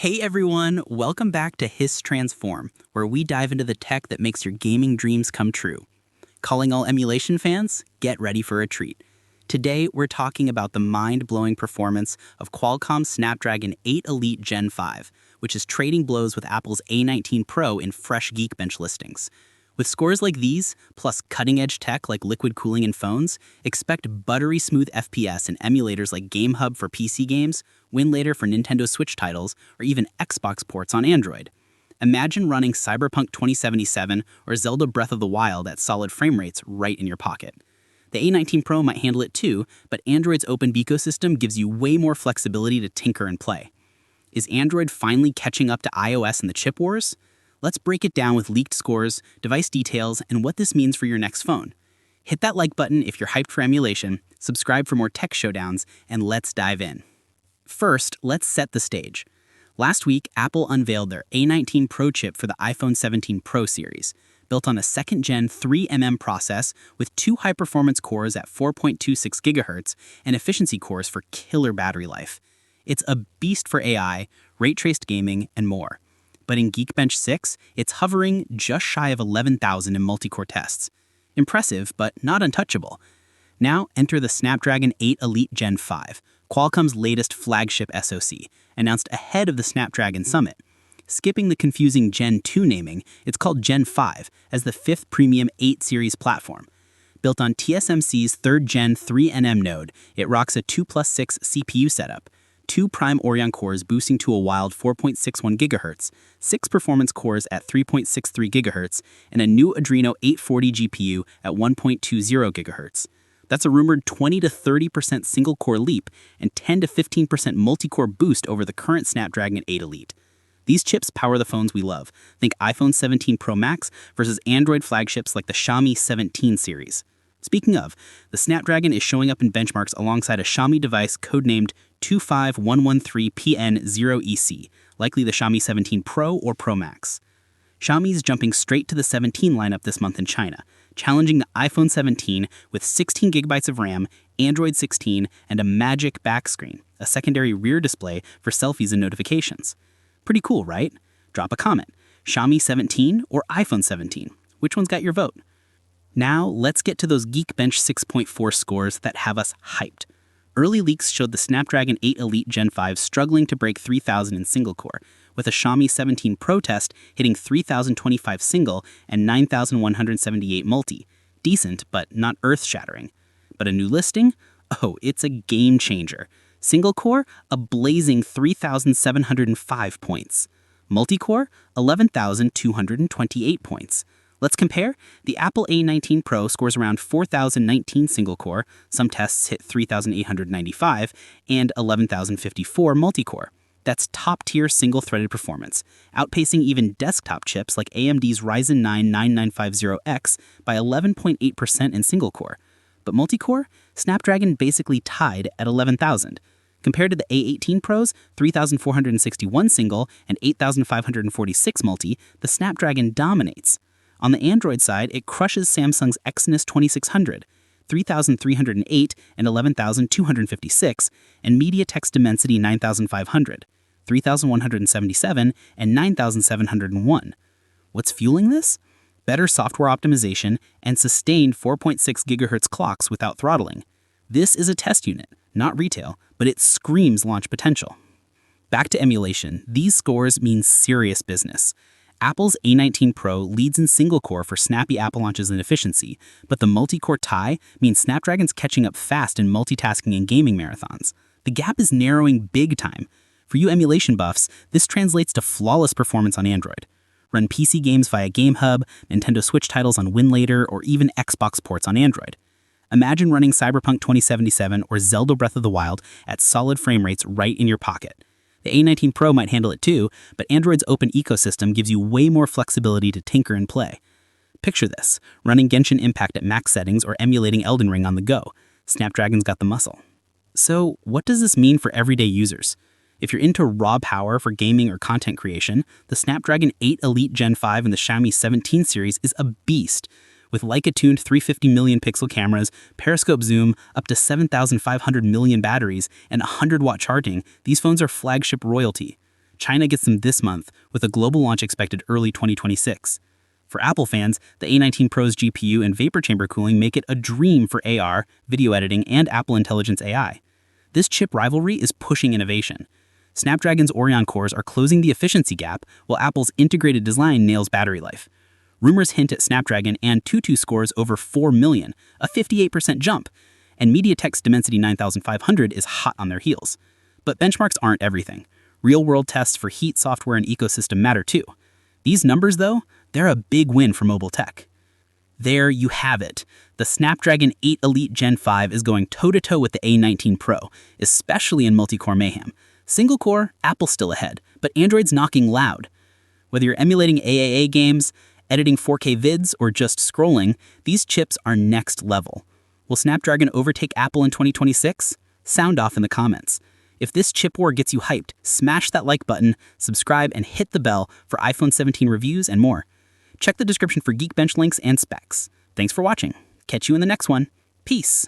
Hey everyone, welcome back to Hiss Transform, where we dive into the tech that makes your gaming dreams come true. Calling all emulation fans, get ready for a treat. Today, we're talking about the mind-blowing performance of Qualcomm's Snapdragon 8 Elite Gen 5, which is trading blows with Apple's A19 Pro in fresh Geekbench listings. With scores like these, plus cutting-edge tech like liquid cooling in phones, expect buttery smooth FPS in emulators like GameHub for PC games, Winlator for Nintendo Switch titles, or even Xbox ports on Android. Imagine running Cyberpunk 2077 or Zelda Breath of the Wild at solid frame rates right in your pocket. The A19 Pro might handle it too, but Android's open ecosystem gives you way more flexibility to tinker and play. Is Android finally catching up to iOS in the chip wars? Let's break it down with leaked scores, device details, and what this means for your next phone. Hit that like button if you're hyped for emulation, subscribe for more tech showdowns, and let's dive in. First, let's set the stage. Last week, Apple unveiled their A19 Pro chip for the iPhone 17 Pro series, built on a second-gen 3mm process with two high-performance cores at 4.26 GHz and efficiency cores for killer battery life. It's a beast for AI, ray-traced gaming, and more. But in Geekbench 6, it's hovering just shy of 11,000 in multi-core tests. Impressive, but not untouchable. Now enter the Snapdragon 8 Elite Gen 5, Qualcomm's latest flagship SoC, announced ahead of the Snapdragon Summit. Skipping the confusing Gen 2 naming, it's called Gen 5 as the fifth premium 8 series platform. Built on TSMC's 3rd Gen 3nm node, it rocks a 2+6 CPU setup, 2 prime Oryon cores boosting to a wild 4.61 GHz, 6 performance cores at 3.63 GHz, and a new Adreno 840 GPU at 1.20 GHz. That's a rumored 20 to 30% single-core leap and 10 to 15% multi-core boost over the current Snapdragon 8 Elite. These chips power the phones we love. Think iPhone 17 Pro Max versus Android flagships like the Xiaomi 17 series. Speaking of, the Snapdragon is showing up in benchmarks alongside a Xiaomi device codenamed 25113PN0EC, likely the Xiaomi 17 Pro or Pro Max. Xiaomi's jumping straight to the 17 lineup this month in China, challenging the iPhone 17 with 16 GB of RAM, Android 16, and a magic back screen, a secondary rear display for selfies and notifications. Pretty cool, right? Drop a comment. Xiaomi 17 or iPhone 17? Which one's got your vote? Now, let's get to those Geekbench 6.4 scores that have us hyped. Early leaks showed the Snapdragon 8 Elite Gen 5 struggling to break 3,000 in single-core, with a Xiaomi 17 Pro test hitting 3,025 single and 9,178 multi. Decent, but not earth-shattering. But a new listing? Oh, it's a game-changer. Single-core, a blazing 3,705 points. Multi-core, 11,228 points. Let's compare. The Apple A19 Pro scores around 4,019 single-core, some tests hit 3,895, and 11,054 multi-core. That's top-tier single-threaded performance, outpacing even desktop chips like AMD's Ryzen 9 9950X by 11.8% in single-core. But multi-core? Snapdragon basically tied at 11,000. Compared to the A18 Pro's 3,461 single and 8,546 multi, the Snapdragon dominates. On the Android side, it crushes Samsung's Exynos 2600, 3,308 and 11,256, and MediaTek's Dimensity 9500, 3,177 and 9,701. What's fueling this? Better software optimization and sustained 4.6 GHz clocks without throttling. This is a test unit, not retail, but it screams launch potential. Back to emulation, these scores mean serious business. Apple's A19 Pro leads in single-core for snappy Apple launches and efficiency, but the multi-core tie means Snapdragon's catching up fast in multitasking and gaming marathons. The gap is narrowing big time. For you emulation buffs, this translates to flawless performance on Android. Run PC games via GameHub, Nintendo Switch titles on Winlator, or even Xbox ports on Android. Imagine running Cyberpunk 2077 or Zelda Breath of the Wild at solid frame rates right in your pocket. The A19 Pro might handle it too, but Android's open ecosystem gives you way more flexibility to tinker and play. Picture this, running Genshin Impact at max settings or emulating Elden Ring on the go. Snapdragon's got the muscle. So, what does this mean for everyday users? If you're into raw power for gaming or content creation, the Snapdragon 8 Elite Gen 5 and the Xiaomi 17 series is a beast. With Leica-tuned 350 million pixel cameras, periscope zoom, up to 7,500 million batteries, and 100-watt charging, these phones are flagship royalty. China gets them this month, with a global launch expected early 2026. For Apple fans, the A19 Pro's GPU and vapor chamber cooling make it a dream for AR, video editing, and Apple Intelligence AI. This chip rivalry is pushing innovation. Snapdragon's Oryon cores are closing the efficiency gap, while Apple's integrated design nails battery life. Rumors hint at Snapdragon and Antutu scores over 4 million, a 58% jump, and MediaTek's Dimensity 9500 is hot on their heels. But benchmarks aren't everything. Real-world tests for heat, software, and ecosystem matter too. These numbers, though, they're a big win for mobile tech. There you have it. The Snapdragon 8 Elite Gen 5 is going toe-to-toe with the A19 Pro, especially in multi-core mayhem. Single-core, Apple's still ahead, but Android's knocking loud. Whether you're emulating AAA games, editing 4K vids, or just scrolling, these chips are next level. Will Snapdragon overtake Apple in 2026? Sound off in the comments. If this chip war gets you hyped, smash that like button, subscribe, and hit the bell for iPhone 17 reviews and more. Check the description for Geekbench links and specs. Thanks for watching. Catch you in the next one. Peace.